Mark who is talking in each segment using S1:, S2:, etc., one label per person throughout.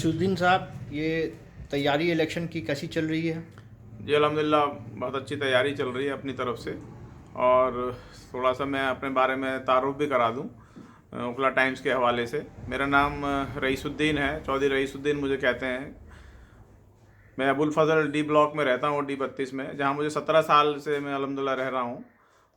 S1: रशीदुद्दीन साहब, ये तैयारी इलेक्शन की कैसी चल रही है?
S2: जी अल्हम्दुलिल्लाह बहुत अच्छी तैयारी चल रही है अपनी तरफ से। और थोड़ा सा मैं अपने बारे में तारुफ भी करा दूं उकला टाइम्स के हवाले से। मेरा नाम रईसुद्दीन है, चौधरी रईसुद्दीन मुझे कहते हैं। मैं अबुल फजल डी ब्लॉक में रहता हूँ, D32 में, जहाँ मुझे 17 साल से मैं अल्हम्दुलिल्लाह रह रहा हूँ।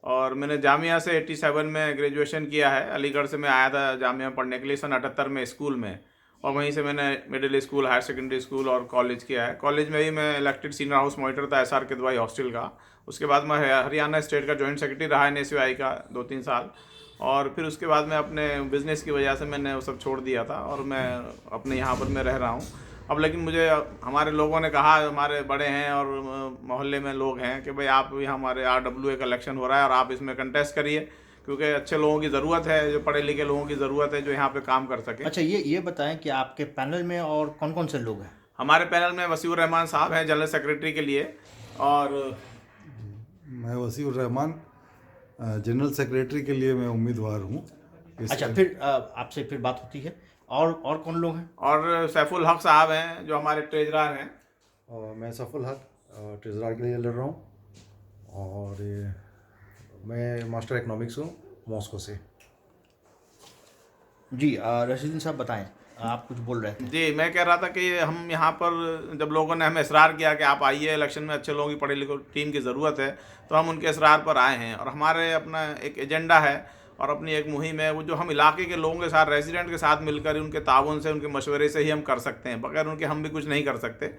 S2: और मैंने जामिया से 87 में ग्रेजुएशन किया है। अलीगढ़ से मैं आया था जामिया पढ़ने के लिए सन 78 में स्कूल में, और वहीं से मैंने middle school, higher secondary school और कॉलेज किया है। कॉलेज में ही मैं इलेक्टेड सीनियर हाउस मॉनिटर था SR किदवाई हॉस्टल का। उसके बाद मैं हरियाणा स्टेट का जॉइंट सेक्रेटरी रहा NSUI का 2-3 साल। और फिर उसके बाद मैं अपने बिज़नेस की वजह से मैंने वो सब छोड़ दिया था, और मैं अपने यहाँ पर मैं रह रहा हूँ अब। लेकिन मुझे हमारे लोगों ने कहा, हमारे बड़े हैं और मोहल्ले में लोग हैं कि भाई आप यहाँ हमारे RWA का इलेक्शन हो रहा है और आप इसमें कंटेस्ट करिए, क्योंकि अच्छे लोगों की ज़रूरत है, जो पढ़े लिखे लोगों की ज़रूरत है, जो यहाँ पे काम कर सकें।
S1: अच्छा, ये बताएं कि आपके पैनल में और कौन कौन से लोग हैं?
S2: हमारे पैनल में वसीउर रहमान साहब हैं जनरल सेक्रेटरी के लिए। और
S3: मैं वसीउर रहमान जनरल सेक्रेटरी के लिए मैं उम्मीदवार हूँ।
S1: अच्छा, फिर आपसे फिर बात होती है। और कौन लोग हैं?
S2: और सैफुल हक साहब हैं जो हमारे ट्रेजरर हैं।
S4: और मैं सफल हक ट्रेजरर के लिए लड़ रहा हूँ। और मैं मास्टर इकोनॉमिक्स हूँ मॉस्को से।
S1: जी, रशीदुद्दीन साहब बताएं, आप कुछ बोल रहे थे।
S2: जी, मैं कह रहा था कि हम यहाँ पर जब लोगों ने हमें इसरार किया कि आप आइए, इलेक्शन में अच्छे लोगों की पढ़े लिखे टीम की ज़रूरत है, तो हम उनके इसरार पर आए हैं। और हमारे अपना एक एजेंडा है और अपनी एक मुहिम है, वो जो हम इलाके के लोगों के साथ, रेजिडेंट के साथ मिलकर उनके ताउन से, उनके मशवरे से ही हम कर सकते हैं। बगैर उनके हम भी कुछ नहीं कर सकते।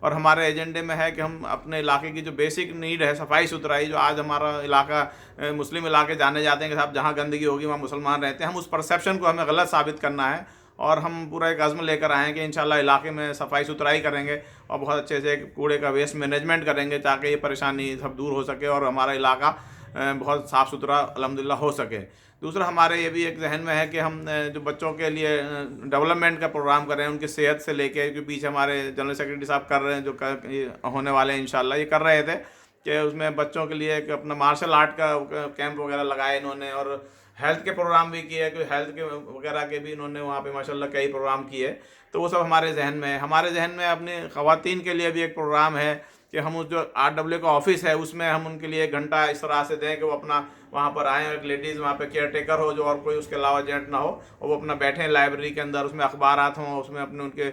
S2: और हमारे एजेंडे में है कि हम अपने इलाके की जो बेसिक नीड है, सफाई सुथराई, जो आज हमारा इलाका मुस्लिम इलाके जाने जाते हैं कि साहब जहाँ गंदगी होगी वहाँ मुसलमान रहते हैं, हम उस परसेप्शन को हमें गलत साबित करना है। और हम पूरा एक अज़्म लेकर आए हैं कि इंशाल्लाह इलाके में सफाई सुथराई करेंगे और बहुत अच्छे से कूड़े का वेस्ट मैनेजमेंट करेंगे, ताकि ये परेशानी सब दूर हो सके और हमारा इलाका बहुत साफ़ सुथरा अल्हम्दुलिल्लाह हो सके। दूसरा, हमारे ये भी एक जहन में है कि हम जो बच्चों के लिए डेवलपमेंट का प्रोग्राम कर रहे हैं, उनकी सेहत से लेके, जो पीछे हमारे जनरल सेक्रेटरी साहब कर रहे हैं, जो होने वाले हैं इंशाल्लाह, ये कर रहे थे कि उसमें बच्चों के लिए एक अपना मार्शल आर्ट का कैंप वगैरह लगाए इन्होंने। और हेल्थ के प्रोग्राम भी किए, कि हेल्थ के वगैरह के भी इन्होंने वहाँ पे माशाल्लाह कई प्रोग्राम किए। तो वो सब हमारे जहन में है। हमारे जहन में अपनी ख़वातीन के लिए भी एक प्रोग्राम है कि हम उस जो RWA का ऑफिस है उसमें हम उनके लिए 1 घंटा इस तरह से दें कि वो अपना वहाँ पर आएँ, एक लेडीज़ वहाँ पे केयर टेकर हो, जो और कोई उसके अलावा जेंट ना हो, और वो अपना बैठें लाइब्रेरी के अंदर, उसमें अखबारात हों, उसमें अपने उनके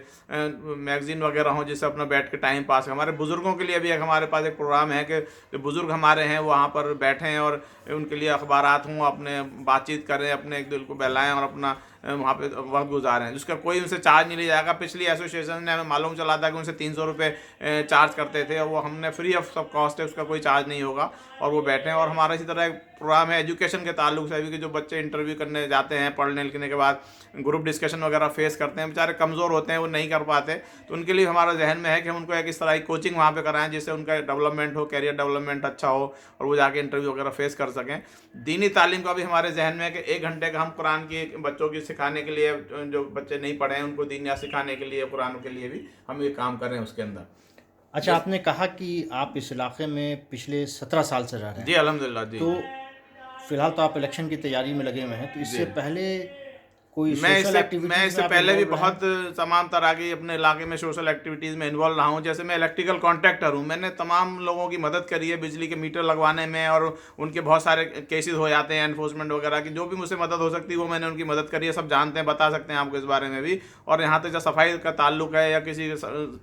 S2: मैगज़ीन वगैरह हों, जिससे अपना बैठ के टाइम पास। हमारे बुज़ुर्गों के लिए भी एक हमारे पास एक प्रोग्राम है कि जो बुज़ुर्ग हमारे हैं वो वहाँ पर बैठें और उनके लिए अखबारात हों, अपने बातचीत करें, अपने एक दिल को बहलाएँ और अपना वहाँ पे वक्त गुजारें, जिसका कोई उनसे चार्ज नहीं लिया जाएगा। पिछली एसोसिएशन ने हमें मालूम चला था कि उनसे 300 रुपये चार्ज करते थे, और वो हमने फ्री ऑफ सब कॉस्ट है, उसका कोई चार्ज नहीं होगा, और वो बैठें। और हमारा इसी तरह एक प्रोग्राम है एजुकेशन के ताल्लुक से भी, कि जो बच्चे इंटरव्यू करने जाते हैं, पढ़ने लिखने के बाद ग्रुप डिस्कशन वगैरह फेस करते हैं, बेचारे कमज़ोर होते हैं, वो नहीं कर पाते, तो उनके लिए हमारा जहन में है कि हम उनको एक इस तरह की कोचिंग वहाँ पे कराएं, जिससे उनका डेवलपमेंट हो, कैरियर डेवलपमेंट अच्छा हो, और वो जाके इंटरव्यू वगैरह फेस कर सकें। दीनी तालीम का भी हमारे जहन में है कि 1 घंटे का हम कुरान की बच्चों की सिखाने के लिए, जो बच्चे नहीं पढ़े हैं उनको दीनिया सिखाने के लिए, कुरान के लिए भी हम ये काम कर रहे हैं उसके अंदर।
S1: अच्छा, आपने कहा कि आप इस इलाके में पिछले 17 साल से रह रहे हैं।
S2: जी अल्हम्दुलिल्लाह। जी,
S1: तो फिलहाल तो आप इलेक्शन की तैयारी में लगे हुए हैं, तो इससे
S2: जी।
S1: पहले कोई
S2: मैं
S1: सोशल
S2: इससे
S1: एक्टिविटीज़ में आप
S2: पहले भी
S1: इन्वॉल्व रहे
S2: बहुत
S1: हैं?
S2: तमाम तरह की अपने इलाके में सोशल एक्टिविटीज़ में इन्वॉल्व रहा हूँ। जैसे मैं इलेक्ट्रिकल कॉन्ट्रैक्टर हूँ, मैंने तमाम लोगों की मदद करी है बिजली के मीटर लगवाने में, और उनके बहुत सारे केसेस हो जाते हैं एनफोर्समेंट वगैरह की, जो भी मुझसे मदद हो सकती है वो मैंने उनकी मदद करी है। सब जानते हैं, बता सकते हैं आपको इस बारे में भी। और यहाँ तक जब सफाई का ताल्लुक है या किसी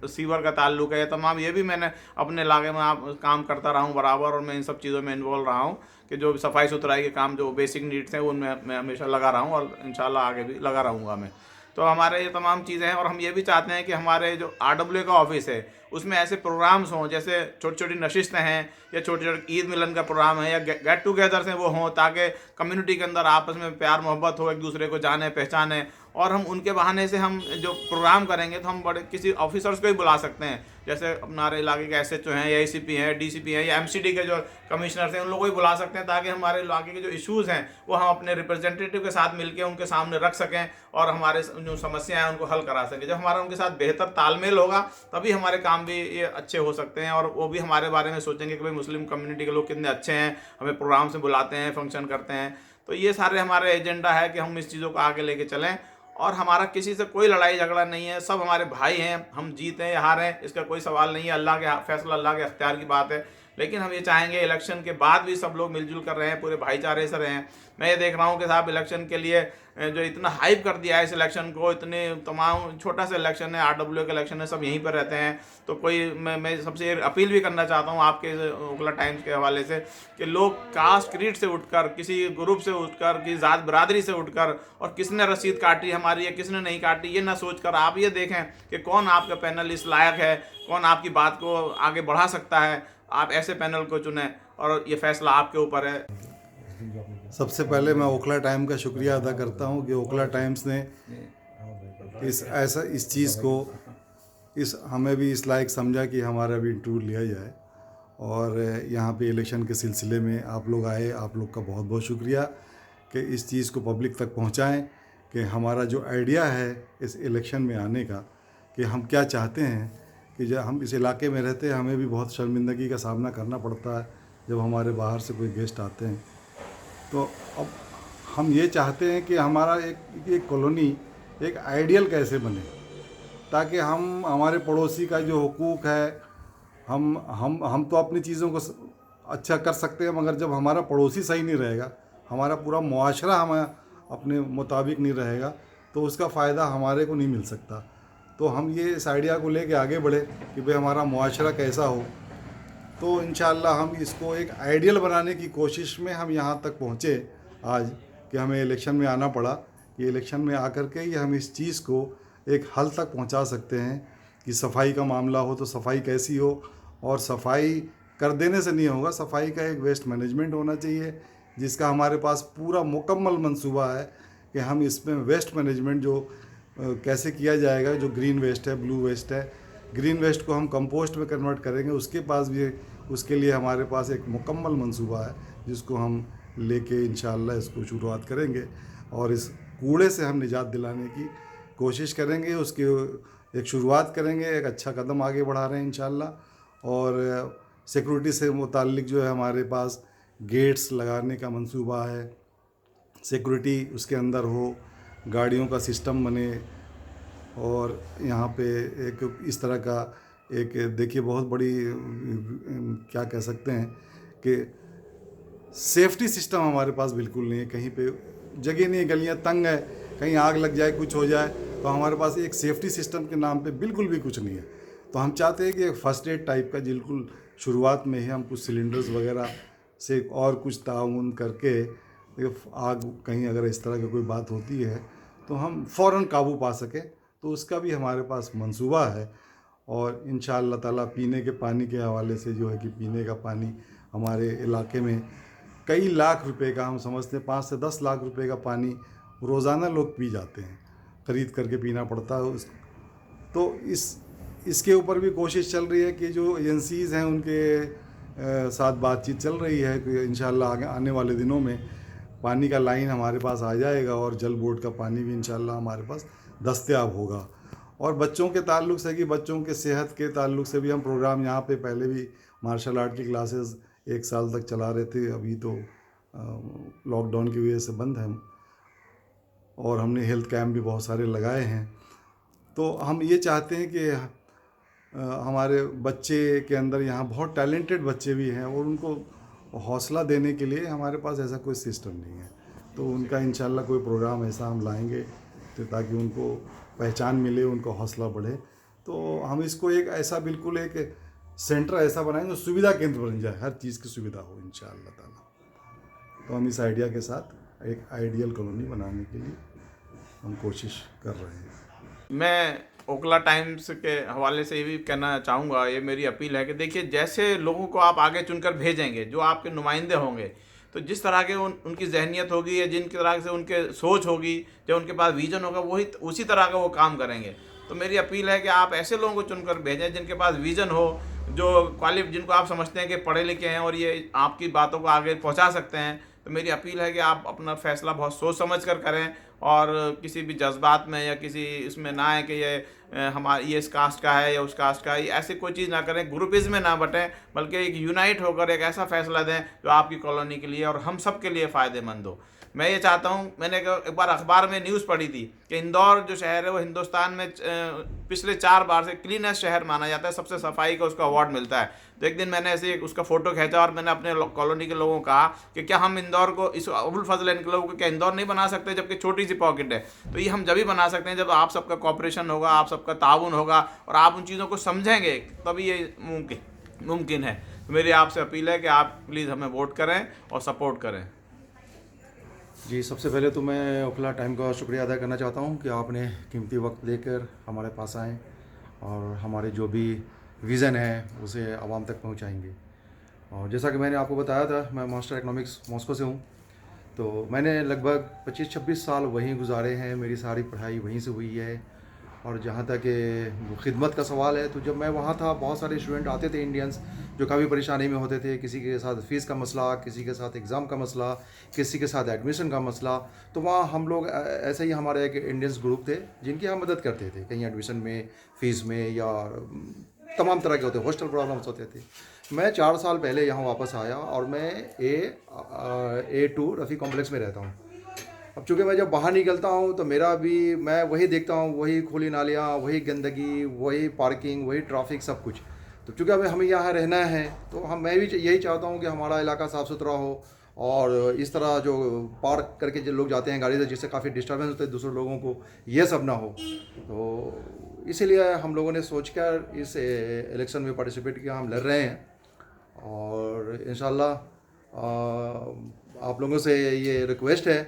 S2: सीवर का ताल्लुक है, तमाम ये भी मैंने अपने इलाके में काम करता रहा हूँ बराबर, और मैं इन सब चीज़ों में इन्वॉल्व रहा हूँ कि जो सफाई सुथराई के काम, जो बेसिक नीड्स हैं, उनमें मैं हमेशा लगा रहा हूँ, और इंशाल्लाह आगे भी लगा रहूँगा मैं। तो हमारे ये तमाम चीज़ें हैं, और हम ये भी चाहते हैं कि हमारे जो RWA का ऑफिस है उसमें ऐसे प्रोग्राम्स हों, जैसे छोटी छोटी नशिस्तें हैं, या छोटे छोटे ईद मिलन का प्रोग्राम है, या गेट टुगेदर्स हैं, वो हों, ताकि कम्युनिटी के अंदर आपस में प्यार मोहब्बत हो, एक दूसरे को जाने पहचाने। और हम उनके बहाने से हम जो प्रोग्राम करेंगे तो हम बड़े किसी ऑफिसर्स को ही बुला सकते हैं, जैसे हमारे इलाके के SHO हैं, या ACP हैं, DCP हैं, या MCD के जो कमिश्नर्स हैं, उन लोगों को ही बुला सकते हैं, ताकि हमारे इलाके के जो इश्यूज़ हैं वो हम अपने रिप्रेजेंटेटिव के साथ मिलकर उनके सामने रख सकें, और हमारे जो समस्याएं हैं उनको हल करा सकें। जब हमारा उनके साथ बेहतर तालमेल होगा तभी हमारे काम भी ये अच्छे हो सकते हैं, और वो भी हमारे बारे में सोचेंगे कि भाई मुस्लिम कम्युनिटी के लोग कितने अच्छे हैं, हमें प्रोग्राम से बुलाते हैं, फंक्शन करते हैं। तो ये सारे हमारे एजेंडा है कि हम इस चीज़ों को आगे लेके चलें। और हमारा किसी से कोई लड़ाई झगड़ा नहीं है, सब हमारे भाई हैं। हम जीतें या हारें इसका कोई सवाल नहीं है, अल्लाह के फैसला, अल्लाह के अख्तियार की बात है। लेकिन हम ये चाहेंगे इलेक्शन के बाद भी सब लोग मिलजुल कर रहे हैं, पूरे भाईचारे से रहें। मैं ये देख रहा हूँ कि साहब इलेक्शन के लिए जो इतना हाइप कर दिया है इस इलेक्शन को, इतने तमाम, छोटा सा इलेक्शन है, RWA का इलेक्शन है, सब यहीं पर रहते हैं। तो कोई मैं सबसे अपील भी करना चाहता हूँ आपके ओखला टाइम्स के हवाले से कि लोग कास्ट क्रीड से उठकर, किसी ग्रुप से उठकर, किसी ज़ात बिरादरी से उठकर, और किसने रसीद काटी हमारी या किसने नहीं काटी, ये ना सोचकर आप ये देखें कि कौन आपका पैनल इस लायक है, कौन आपकी बात को आगे बढ़ा सकता है। आप ऐसे पैनल को चुनें और ये फैसला आपके ऊपर है।
S3: सबसे पहले मैं ओखला टाइम का शुक्रिया अदा करता हूं कि ओखला टाइम्स ने इस चीज़ को हमें भी इस लायक समझा कि हमारा भी इंटरव्यू लिया जाए, और यहाँ पे इलेक्शन के सिलसिले में आप लोग आए। आप लोग का बहुत बहुत शुक्रिया कि इस चीज़ को पब्लिक तक पहुँचाएँ कि हमारा जो आइडिया है इस इलेक्शन में आने का, कि हम क्या चाहते हैं। कि जब हम इस इलाके में रहते हैं हमें भी बहुत शर्मिंदगी का सामना करना पड़ता है जब हमारे बाहर से कोई गेस्ट आते हैं। तो अब हम ये चाहते हैं कि हमारा एक कॉलोनी एक आइडियल कैसे बने, ताकि हम हमारे पड़ोसी का जो हुकूक है, हम तो अपनी चीज़ों को अच्छा कर सकते हैं, मगर जब हमारा पड़ोसी सही नहीं रहेगा, हमारा पूरा मुआशरा हमें अपने मुताबिक नहीं रहेगा, तो उसका फ़ायदा हमारे को नहीं मिल सकता। तो हम ये इस आइडिया को लेके आगे बढ़े कि भाई हमारा मुआशरा कैसा हो। तो इंशाअल्लाह हम इसको एक आइडियल बनाने की कोशिश में हम यहाँ तक पहुँचे आज, कि हमें इलेक्शन में आना पड़ा। कि इलेक्शन में आकर के ही हम इस चीज़ को एक हल तक पहुँचा सकते हैं कि सफाई का मामला हो तो सफाई कैसी हो, और सफाई कर देने से नहीं होगा, सफाई का एक वेस्ट मैनेजमेंट होना चाहिए, जिसका हमारे पास पूरा मुकम्मल मंसूबा है कि हम इसमें वेस्ट मैनेजमेंट जो कैसे किया जाएगा। जो ग्रीन वेस्ट है, ब्लू वेस्ट है, ग्रीन वेस्ट को हम कंपोस्ट में कन्वर्ट करेंगे, उसके लिए हमारे पास एक मुकम्मल मंसूबा है, जिसको हम लेके इंशाअल्लाह इसको शुरुआत करेंगे और इस कूड़े से हम निजात दिलाने की कोशिश करेंगे। उसकी एक शुरुआत करेंगे, एक अच्छा कदम आगे बढ़ा रहे हैं इंशाअल्लाह। और सिक्योरिटी से मुताल्लिक जो है हमारे पास गेट्स लगाने का मंसूबा है, सिक्योरिटी उसके अंदर हो, गाड़ियों का सिस्टम बने, और यहाँ पे एक इस तरह का एक देखिए बहुत बड़ी क्या कह सकते हैं कि सेफ्टी सिस्टम हमारे पास बिल्कुल नहीं है। कहीं पे जगह नहीं है, गलियाँ तंग है, कहीं आग लग जाए, कुछ हो जाए, तो हमारे पास एक सेफ्टी सिस्टम के नाम पे बिल्कुल भी कुछ नहीं है। तो हम चाहते हैं कि एक फ़र्स्ट एड टाइप का बिल्कुल शुरुआत में ही हम कुछ सिलेंडर्स वगैरह से और कुछ ताउन करके आग कहीं अगर इस तरह की कोई बात होती है तो हम फ़ौरन काबू पा सकें, तो उसका भी हमारे पास मंसूबा है। और इंशाअल्लाह ताला पीने के पानी के हवाले से जो है कि पीने का पानी हमारे इलाके में कई लाख रुपए का, हम समझते हैं 5 से 10 लाख रुपए का पानी रोज़ाना लोग पी जाते हैं, ख़रीद करके पीना पड़ता है। तो इसके ऊपर भी कोशिश चल रही है कि जो एजेंसीज़ हैं उनके साथ बातचीत चल रही है कि इंशाअल्लाह आगे आने वाले दिनों में पानी का लाइन हमारे पास आ जाएगा और जल बोर्ड का पानी भी इंशाअल्लाह हमारे पास दस्तयाब होगा। और बच्चों के ताल्लुक़ से कि बच्चों के सेहत के ताल्लुक़ से भी हम प्रोग्राम यहाँ पे पहले भी मार्शल आर्ट की क्लासेस 1 साल तक चला रहे थे, अभी तो लॉकडाउन की वजह से बंद है, और हमने हेल्थ कैंप भी बहुत सारे लगाए हैं। तो हम ये चाहते हैं कि हमारे बच्चे के अंदर यहाँ बहुत टैलेंटेड बच्चे भी हैं, और उनको हौसला देने के लिए हमारे पास ऐसा कोई सिस्टम नहीं है। तो उनका इंशाअल्लाह कोई प्रोग्राम ऐसा हम लाएंगे तो ताकि उनको पहचान मिले, उनको हौसला बढ़े। तो हम इसको एक ऐसा बिल्कुल एक सेंटर ऐसा बनाएंगे, सुविधा केंद्र बन जाए, हर चीज़ की सुविधा हो इंशाअल्लाह ताला। तो हम इस आइडिया के साथ एक आइडियल कॉलोनी बनाने के लिए हम कोशिश कर रहे हैं।
S2: मैं ओखला टाइम्स के हवाले से ये भी कहना चाहूँगा, ये मेरी अपील है कि देखिए, जैसे लोगों को आप आगे चुनकर भेजेंगे, जो आपके नुमाइंदे होंगे, तो जिस तरह के उनकी जहनीत होगी या जिन तरह से उनके सोच होगी, जो उनके पास विजन होगा, वही उसी तरह का वो काम करेंगे। तो मेरी अपील है कि आप ऐसे लोगों को चुनकर भेजें जिनके पास विजन हो, जो जिनको आप समझते हैं कि पढ़े लिखे हैं और ये आपकी बातों को आगे पहुंचा सकते हैं। तो मेरी अपील है कि आप अपना फ़ैसला बहुत सोच समझ कर करें, और किसी भी जज्बात में या किसी इसमें ना आए कि ये इस कास्ट का है या उस कास्ट का है, ऐसी कोई चीज़ ना करें, ग्रुपिज़म में ना बटें, बल्कि एक यूनाइट होकर एक ऐसा फ़ैसला दें जो आपकी कॉलोनी के लिए और हम सब के लिए फ़ायदेमंद हो। मैं ये चाहता हूँ, मैंने एक बार अखबार में न्यूज़ पढ़ी थी कि इंदौर जो शहर है वो हिंदुस्तान में पिछले 4 बार से क्लीनेस्ट शहर माना जाता है, सबसे सफाई का उसका अवार्ड मिलता है। तो एक दिन मैंने ऐसे एक उसका फ़ोटो खींचा और मैंने अपने कॉलोनी के लोगों को कहा कि क्या हम इंदौर को, इस अबुल फजल इनके लोगों को क्या इंदौर नहीं बना सकते, जबकि छोटी सी पॉकेट है। तो ये हम जब ही बना सकते हैं जब आप सबका कॉपरेशन होगा, आप सबका ताउन होगा और आप उन चीज़ों को समझेंगे, तभी ये मुमकिन है। तो मेरी आपसे अपील है कि आप प्लीज़ हमें वोट करें और सपोर्ट करें।
S4: जी, सबसे पहले तो मैं ओखला टाइम का शुक्रिया अदा करना चाहता हूँ कि आपने कीमती वक्त लेकर हमारे पास आए और हमारे जो भी विज़न है उसे आवाम तक पहुँचाएंगे। और जैसा कि मैंने आपको बताया था, मैं मास्टर इकनॉमिक्स मॉस्को से हूँ। तो मैंने लगभग 25-26 साल वहीं गुजारे हैं, मेरी सारी पढ़ाई वहीं से हुई है। और जहाँ तक खिदमत का सवाल है, तो जब मैं वहाँ था बहुत सारे स्टूडेंट आते थे इंडियंस जो काफ़ी परेशानी में होते थे, किसी के साथ फ़ीस का मसला, किसी के साथ एग्ज़ाम का मसला, किसी के साथ एडमिशन का मसला। तो वहाँ हम लोग ऐसे ही हमारे एक इंडियंस ग्रुप थे जिनकी हम मदद करते थे, कहीं एडमिशन में, फ़ीस में, या तमाम तरह के होते, हॉस्टल प्रॉब्लम्स होते थे। मैं 4 साल पहले यहाँ वापस आया और मैं A2 रफ़ी कॉम्प्लेक्स में रहता हूँ। अब चूँकि मैं जब बाहर निकलता हूँ तो मेरा भी, मैं वही देखता हूँ, वही खुली नालियाँ, वही गंदगी, वही पार्किंग, वही ट्रैफिक, सब कुछ। तो चूँकि अब हमें यहाँ रहना है तो मैं भी यही चाहता हूँ कि हमारा इलाका साफ़ सुथरा हो और इस तरह जो पार्क करके जो लोग जाते हैं गाड़ी से, जिससे काफ़ी डिस्टर्बेंस होते हैं दूसरे लोगों को, ये सब ना हो। तो इसीलिए हम लोगों ने सोचकर इस इलेक्शन में पार्टिसिपेट किया, हम लड़ रहे हैं। और इंशाल्लाह आप लोगों से ये रिक्वेस्ट है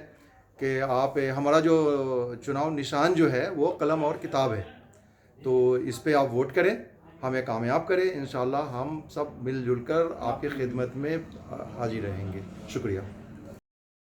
S4: कि आप, हमारा जो चुनाव निशान जो है वो कलम और किताब है, तो इस पे आप वोट करें, हमें कामयाब करें। इंशाल्लाह हम सब मिलजुल कर आपकी खिदमत में हाजिर रहेंगे। शुक्रिया।